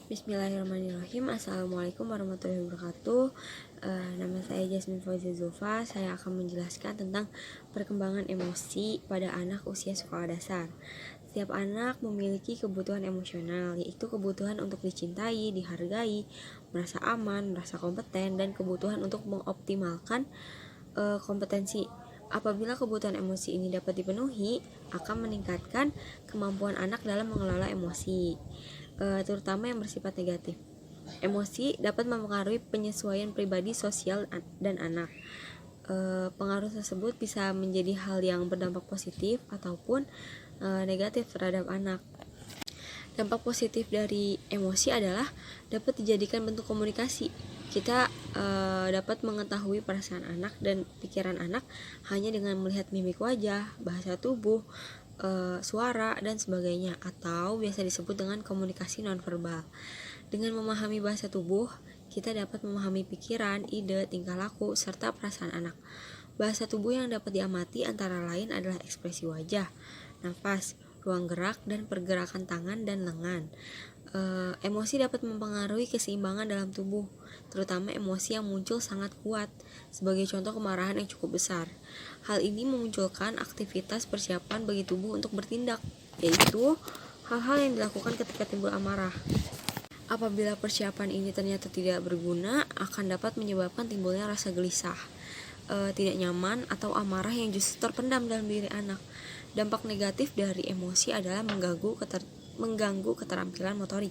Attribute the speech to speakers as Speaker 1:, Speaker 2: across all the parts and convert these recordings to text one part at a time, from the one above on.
Speaker 1: Bismillahirrahmanirrahim. Assalamualaikum warahmatullahi wabarakatuh. Nama saya Jasmine Fauzia Zulfa. Saya akan menjelaskan tentang perkembangan emosi pada anak usia sekolah dasar. Setiap anak memiliki kebutuhan emosional, yaitu kebutuhan untuk dicintai, dihargai, merasa aman, merasa kompeten, dan kebutuhan untuk mengoptimalkan kompetensi. Apabila kebutuhan emosi ini dapat dipenuhi, akan meningkatkan kemampuan anak dalam mengelola emosi, terutama yang bersifat negatif. Emosi dapat mempengaruhi penyesuaian pribadi, sosial, dan anak. Pengaruh tersebut bisa menjadi hal yang berdampak positif ataupun negatif terhadap anak. Dampak positif dari emosi adalah dapat dijadikan bentuk komunikasi. Kita dapat mengetahui perasaan anak dan pikiran anak hanya dengan melihat mimik wajah, bahasa tubuh, suara, dan sebagainya, atau biasa disebut dengan komunikasi nonverbal. Dengan memahami bahasa tubuh, kita dapat memahami pikiran, ide, tingkah laku, serta perasaan anak. Bahasa tubuh yang dapat diamati antara lain adalah ekspresi wajah, nafas, ruang gerak, dan pergerakan tangan dan lengan. Emosi dapat mempengaruhi keseimbangan dalam tubuh, terutama emosi yang muncul sangat kuat, sebagai contoh kemarahan yang cukup besar. Hal ini memunculkan aktivitas persiapan bagi tubuh untuk bertindak, yaitu hal-hal yang dilakukan ketika timbul amarah. Apabila persiapan ini ternyata tidak berguna, akan dapat menyebabkan timbulnya rasa gelisah, tidak nyaman, atau amarah yang justru terpendam dalam diri anak. Dampak negatif dari emosi adalah mengganggu keterampilan motorik,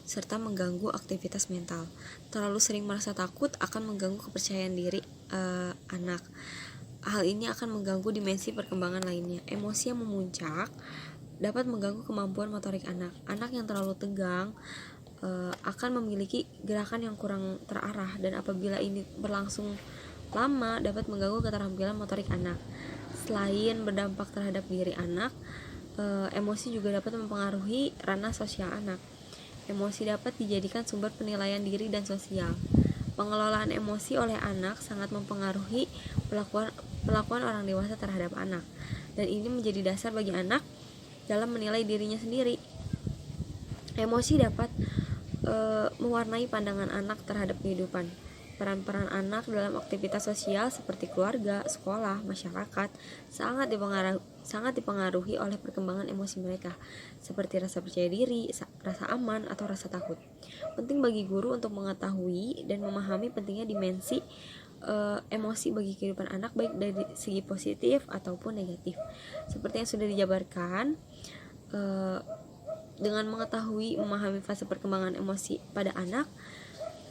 Speaker 1: serta mengganggu aktivitas mental. Terlalu sering merasa takut akan mengganggu kepercayaan diri anak. Hal ini akan mengganggu dimensi perkembangan lainnya. Emosi yang memuncak dapat mengganggu kemampuan motorik anak. Anak yang terlalu tegang akan memiliki gerakan yang kurang terarah, dan apabila ini berlangsung lama dapat mengganggu keterampilan motorik anak. Selain berdampak terhadap diri anak, emosi juga dapat mempengaruhi ranah sosial anak. Emosi dapat dijadikan sumber penilaian diri dan sosial. Pengelolaan emosi oleh anak sangat mempengaruhi perlakuan orang dewasa terhadap anak, dan ini menjadi dasar bagi anak dalam menilai dirinya sendiri. Emosi dapat mewarnai pandangan anak terhadap kehidupan. Peran-peran anak dalam aktivitas sosial seperti keluarga, sekolah, masyarakat sangat dipengaruhi oleh perkembangan emosi mereka, seperti rasa percaya diri, rasa aman, atau rasa takut. Penting bagi guru untuk mengetahui dan memahami pentingnya dimensi emosi bagi kehidupan anak, baik dari segi positif ataupun negatif. Seperti yang sudah dijabarkan, dengan mengetahui memahami fase perkembangan emosi pada anak,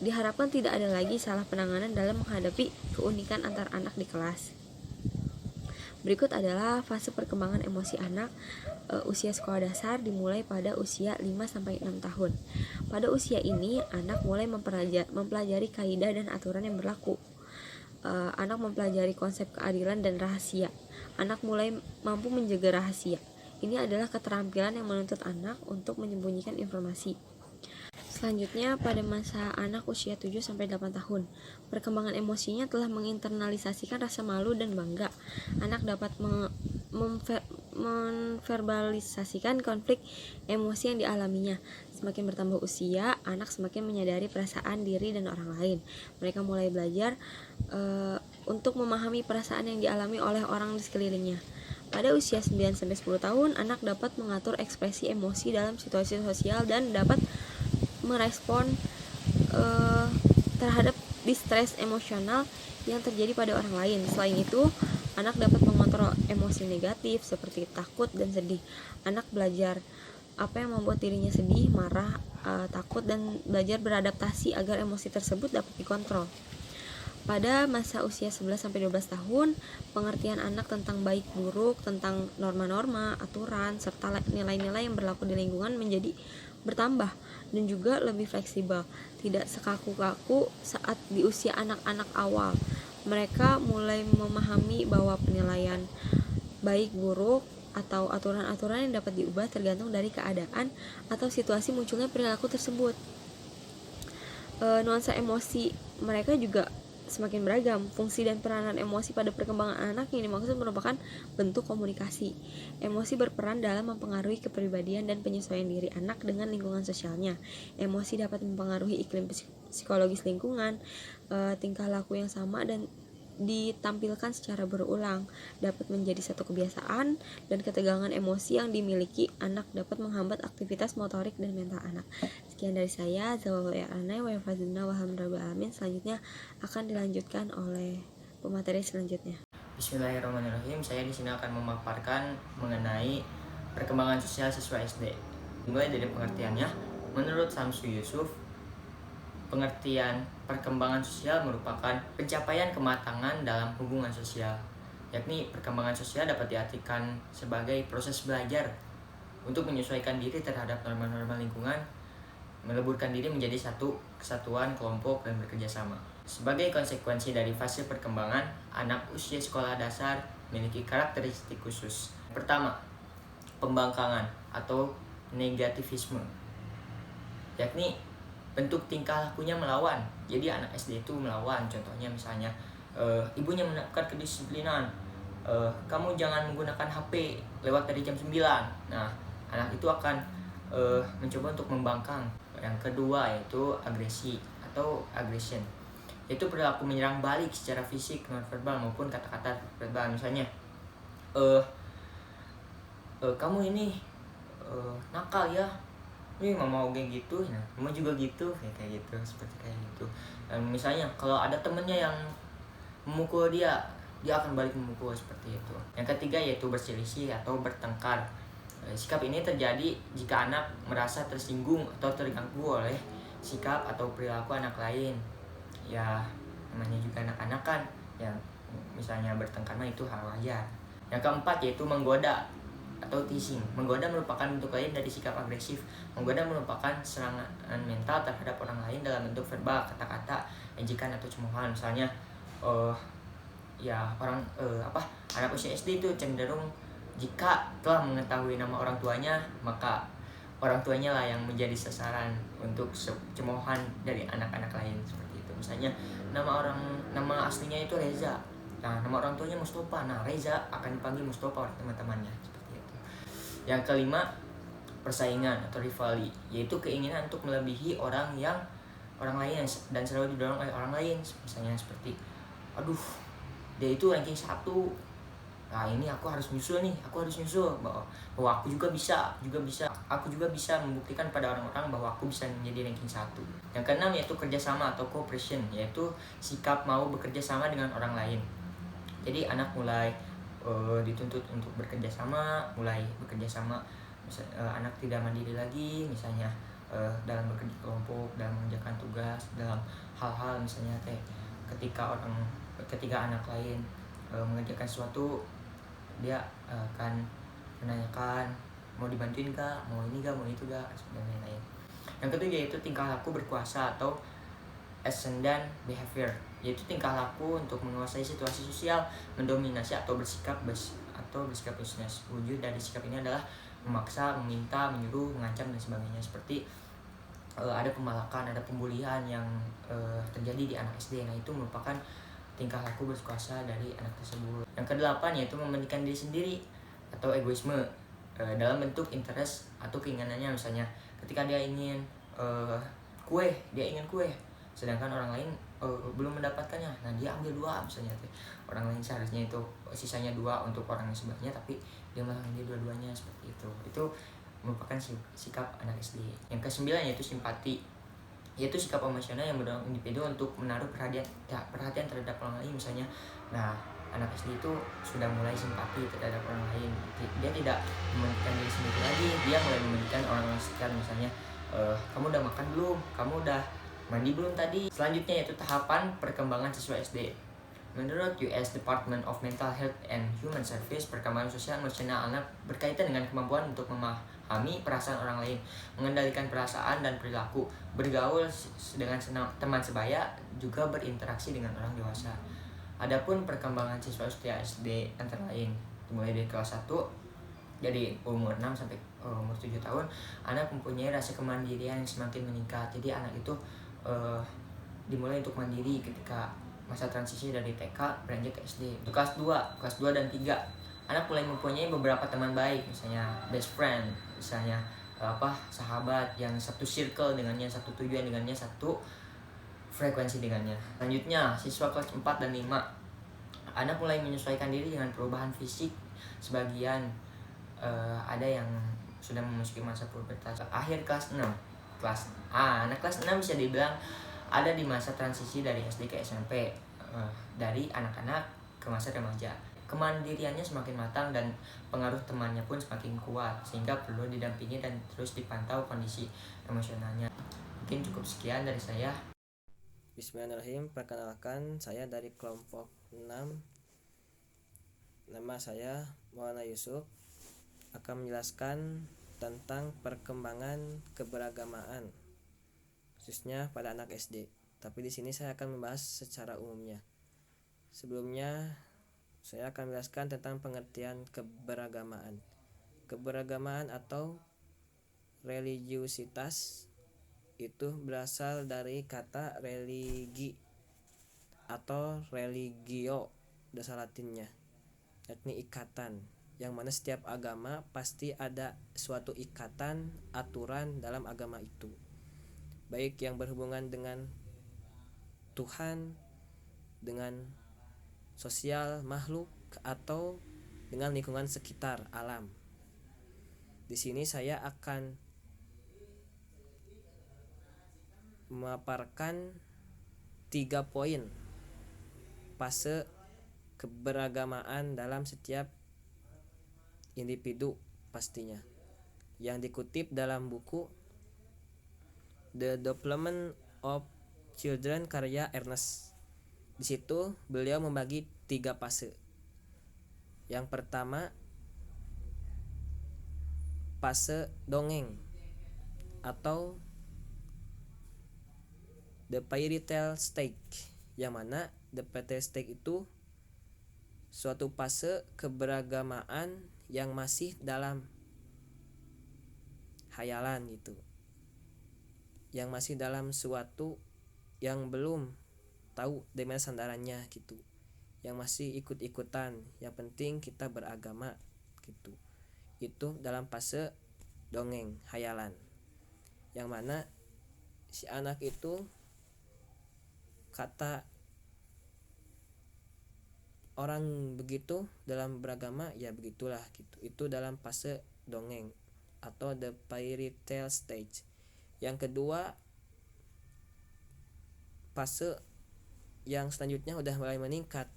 Speaker 1: diharapkan tidak ada lagi salah penanganan dalam menghadapi keunikan antar anak di kelas. Berikut adalah fase perkembangan emosi anak usia sekolah dasar, dimulai pada usia 5-6 tahun. Pada usia ini, anak mulai mempelajari kaidah dan aturan yang berlaku. Anak mempelajari konsep keadilan dan rahasia. Anak mulai mampu menjaga rahasia. Ini adalah keterampilan yang menuntut anak untuk menyembunyikan informasi. Selanjutnya, pada masa anak usia 7-8 tahun, perkembangan emosinya telah menginternalisasikan rasa malu dan bangga. Anak dapat memverbalisasikan konflik emosi yang dialaminya. Semakin bertambah usia, anak semakin menyadari perasaan diri dan orang lain. Mereka mulai belajar untuk memahami perasaan yang dialami oleh orang di sekelilingnya. Pada usia 9-10 tahun, anak dapat mengatur ekspresi emosi dalam situasi sosial dan dapat merespon terhadap distres emosional yang terjadi pada orang lain. Selain itu, anak dapat mengontrol emosi negatif seperti takut dan sedih. Anak belajar apa yang membuat dirinya sedih, marah, takut, dan belajar beradaptasi agar emosi tersebut dapat dikontrol. Pada masa usia 11-12 tahun, pengertian anak tentang baik buruk, tentang norma-norma, aturan, serta nilai-nilai yang berlaku di lingkungan menjadi bertambah dan juga lebih fleksibel, tidak sekaku-kaku saat di usia anak-anak awal. Mereka mulai memahami bahwa penilaian baik buruk atau aturan-aturan yang dapat diubah tergantung dari keadaan atau situasi munculnya perilaku tersebut. Nuansa emosi mereka juga semakin beragam. Fungsi dan peranan emosi pada perkembangan anak yang dimaksud merupakan bentuk komunikasi. Emosi berperan dalam mempengaruhi kepribadian dan penyesuaian diri anak dengan lingkungan sosialnya. Emosi dapat mempengaruhi iklim psikologis lingkungan, tingkah laku yang sama dan ditampilkan secara berulang, dapat menjadi satu kebiasaan, dan ketegangan emosi yang dimiliki anak dapat menghambat aktivitas motorik dan mental anak. Sekian dari saya, Zawal. Selanjutnya akan dilanjutkan oleh pemateri selanjutnya.
Speaker 2: Bismillahirrahmanirrahim. Saya di sini akan memaparkan mengenai perkembangan sosial siswa SD. Mulai dari pengertiannya, menurut Samsu Yusuf, pengertian perkembangan sosial merupakan pencapaian kematangan dalam hubungan sosial, yakni perkembangan sosial dapat diartikan sebagai proses belajar untuk menyesuaikan diri terhadap norma-norma lingkungan, meleburkan diri menjadi satu kesatuan kelompok dan bekerja sama. Sebagai konsekuensi dari fase perkembangan, anak usia sekolah dasar memiliki karakteristik khusus. Pertama, pembangkangan atau negativisme, yakni bentuk tingkah lakunya melawan. Jadi anak SD itu melawan. Contohnya misalnya ibunya menerapkan kedisiplinan, kamu jangan menggunakan HP lewat dari jam 9. Nah, anak itu akan mencoba untuk membangkang. Yang kedua yaitu agresi atau aggression, yaitu perilaku menyerang balik secara fisik, nonverbal maupun kata-kata verbal. Misalnya kamu ini nakal ya, ini mama kayak gitu, nah mama juga gitu, kayak gitu, seperti kayak gitu. Dan misalnya kalau ada temennya yang memukul dia akan balik memukul, seperti itu. Yang ketiga yaitu berselisih atau bertengkar. Sikap ini terjadi jika anak merasa tersinggung atau terganggu oleh sikap atau perilaku anak lain. Ya namanya juga anak-anak kan, ya misalnya bertengkar itu hal wajar. Yang keempat yaitu menggoda atau teasing. Menggoda merupakan bentuk lain dari sikap agresif. Menggoda merupakan serangan mental terhadap orang lain dalam bentuk verbal, kata-kata, ejekan atau cemoohan. Misalnya anak usia SD itu cenderung jika telah mengetahui nama orang tuanya, maka orang tuanya lah yang menjadi sasaran untuk cemoohan dari anak-anak lain, seperti itu. Misalnya nama aslinya itu Reza. Nah, nama orang tuanya Mustafa. Nah, Reza akan dipanggil Mustafa oleh teman-temannya, seperti itu. Yang kelima, persaingan atau rivalry, yaitu keinginan untuk melebihi orang lain dan selalu didorong oleh orang lain. Misalnya seperti, aduh, dia itu ranking 1. Nah, ini aku harus nyusul bahwa aku juga bisa. Aku juga bisa membuktikan pada orang-orang bahwa aku bisa menjadi ranking 1. Yang keenam yaitu kerjasama atau cooperation, yaitu sikap mau bekerja sama dengan orang lain. Jadi anak mulai dituntut untuk bekerja sama. Anak tidak mandiri lagi, misalnya dalam bekerja kelompok, dalam mengerjakan tugas, dalam hal-hal misalnya ketika anak lain mengerjakan sesuatu, dia akan menanyakan mau dibantuin gak, mau ini gak, mau itu gak, dan lain-lain. Yang ketiga yaitu tingkah laku berkuasa atau ascendant behavior, yaitu tingkah laku untuk menguasai situasi sosial, mendominasi atau bersikap bisnis. Wujud dari sikap ini adalah memaksa, meminta, menyuruh, mengancam dan sebagainya. Seperti ada pemalakan, ada pembulian yang terjadi di anak SD. Nah, itu merupakan tingkah laku berkuasa dari anak tersebut. Yang kedelapan yaitu mementingkan diri sendiri atau egoisme dalam bentuk interest atau keinginannya. Misalnya ketika dia ingin kue, sedangkan orang lain belum mendapatkannya, nah dia ambil 2 misalnya. Orang lain seharusnya itu sisanya 2 untuk orang yang sebelahnya, tapi dia malah ambil dua-duanya, seperti itu. Itu merupakan sikap anak SD. Yang ke-9 yaitu simpati, yaitu sikap emosional yang mendorong individu untuk menaruh perhatian terhadap orang lain. Misalnya, nah anak SD itu sudah mulai simpati terhadap orang lain. Dia tidak mementingkan diri sendiri lagi, dia mulai mementingkan orang-orang sekitar. Misalnya, kamu udah makan belum? Kamu udah mandi belum tadi? Selanjutnya yaitu tahapan perkembangan siswa SD. Menurut US Department of Mental Health and Human Service, perkembangan sosial emosional anak berkaitan dengan kemampuan untuk memahami perasaan orang lain, mengendalikan perasaan dan perilaku, bergaul dengan teman sebaya, juga berinteraksi dengan orang dewasa. Adapun perkembangan siswa usia SD antara lain mulai dari kelas 1, dari umur 6 sampai umur 7 tahun, anak mempunyai rasa kemandirian yang semakin meningkat. Jadi anak itu dimulai untuk mandiri ketika masa transisi dari TK beranjak ke SD. Untuk kelas 2 dan 3, anak mulai mempunyai beberapa teman baik, misalnya best friend, misalnya sahabat yang satu circle dengannya, satu tujuan dengannya, satu frekuensi dengannya. Selanjutnya, siswa kelas 4 dan 5, anak mulai menyesuaikan diri dengan perubahan fisik. Sebagian ada yang sudah memasuki masa pubertas. Akhir kelas 6, anak kelas 6 bisa dibilang ada di masa transisi dari SD ke SMP, dari anak-anak ke masa remaja. Kemandiriannya semakin matang dan pengaruh temannya pun semakin kuat, sehingga perlu didampingi dan terus dipantau kondisi emosionalnya. Mungkin cukup sekian dari saya.
Speaker 3: Bismillahirrahmanirrahim. Perkenalkan, saya dari kelompok 6. Nama saya Maulana Yusuf, akan menjelaskan tentang perkembangan keberagamaan khususnya pada anak SD. Tapi di sini saya akan membahas secara umumnya. Sebelumnya saya akan menjelaskan tentang pengertian keberagamaan. Keberagamaan atau religiusitas itu berasal dari kata religi atau religio, dasar Latinnya, yakni ikatan, yang mana setiap agama pasti ada suatu ikatan aturan dalam agama itu, baik yang berhubungan dengan Tuhan, dengan sosial makhluk, atau dengan lingkungan sekitar alam. Di sini saya akan memaparkan 3 poin fase keberagamaan dalam setiap individu pastinya, yang dikutip dalam buku The Development of Children karya Ernest. Di situ beliau membagi 3 fase. Yang pertama, fase dongeng atau the fairy tale stage, yang mana the fairy tale stage itu suatu fase keberagamaan yang masih dalam hayalan gitu, yang masih dalam suatu yang belum tahu di mana sandarannya gitu, yang masih ikut-ikutan, yang penting kita beragama gitu. Itu dalam fase dongeng hayalan, yang mana si anak itu kata orang begitu dalam beragama, ya begitulah gitu. Itu dalam fase dongeng atau the fairy tale stage. Yang kedua, fase yang selanjutnya udah mulai meningkat,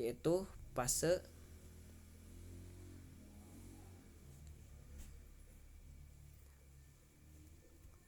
Speaker 3: yaitu fase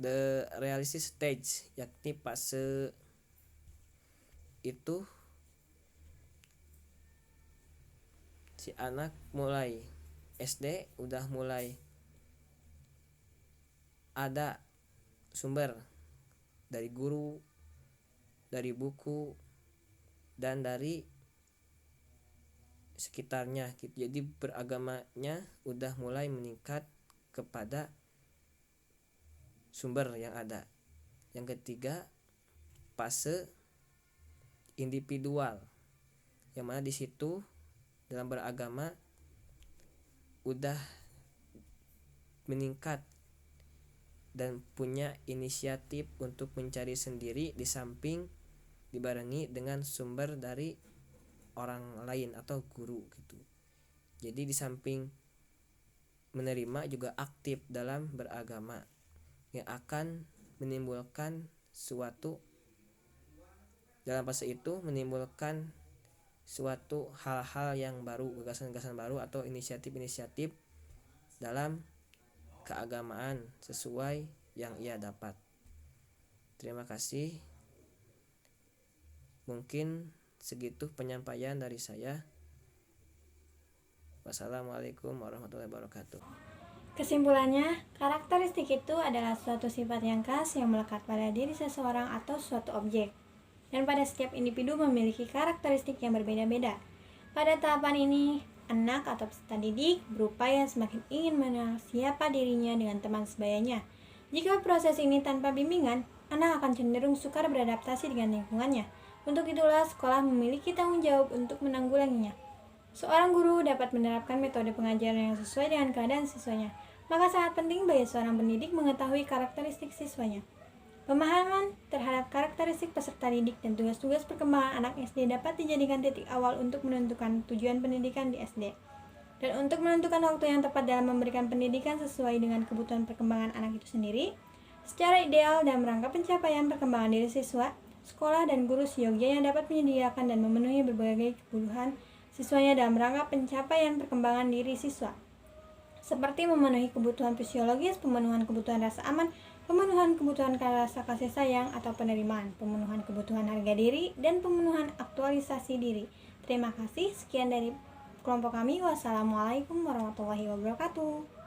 Speaker 3: the realistic stage, yakni fase itu si anak mulai SD udah mulai ada sumber dari guru, dari buku, dan dari sekitarnya gitu. Jadi beragamanya udah mulai meningkat kepada sumber yang ada. Yang ketiga, fase individual, yang mana di situ dalam beragama udah meningkat dan punya inisiatif untuk mencari sendiri, di samping dibarengi dengan sumber dari orang lain atau guru gitu. Jadi di samping menerima juga aktif dalam beragama, yang akan menimbulkan suatu, dalam fase itu menimbulkan suatu hal-hal yang baru, gagasan-gagasan baru atau inisiatif-inisiatif dalam keagamaan sesuai yang ia dapat. Terima kasih. Mungkin segitu penyampaian dari saya. Wassalamualaikum warahmatullahi wabarakatuh.
Speaker 4: Kesimpulannya, karakteristik itu adalah suatu sifat yang khas yang melekat pada diri seseorang atau suatu objek. Dan pada setiap individu memiliki karakteristik yang berbeda-beda. Pada tahapan ini, anak atau peserta didik berupaya semakin ingin mengenal siapa dirinya dengan teman sebayanya. Jika proses ini tanpa bimbingan, anak akan cenderung sukar beradaptasi dengan lingkungannya. Untuk itulah sekolah memiliki tanggung jawab untuk menanggulanginya. Seorang guru dapat menerapkan metode pengajaran yang sesuai dengan keadaan siswanya. Maka sangat penting bagi seorang pendidik mengetahui karakteristik siswanya. Pemahaman terhadap karakteristik peserta didik dan tugas-tugas perkembangan anak SD dapat dijadikan titik awal untuk menentukan tujuan pendidikan di SD. Dan untuk menentukan waktu yang tepat dalam memberikan pendidikan sesuai dengan kebutuhan perkembangan anak itu sendiri, secara ideal dan merangka pencapaian perkembangan diri siswa, sekolah dan guru seyogyanya dapat menyediakan dan memenuhi berbagai kebutuhan siswanya dalam rangka pencapaian perkembangan diri siswa, seperti memenuhi kebutuhan fisiologis, pemenuhan kebutuhan rasa aman, pemenuhan kebutuhan rasa kasih sayang atau penerimaan, pemenuhan kebutuhan harga diri, dan pemenuhan aktualisasi diri. Terima kasih, sekian dari kelompok kami. Wassalamualaikum warahmatullahi wabarakatuh.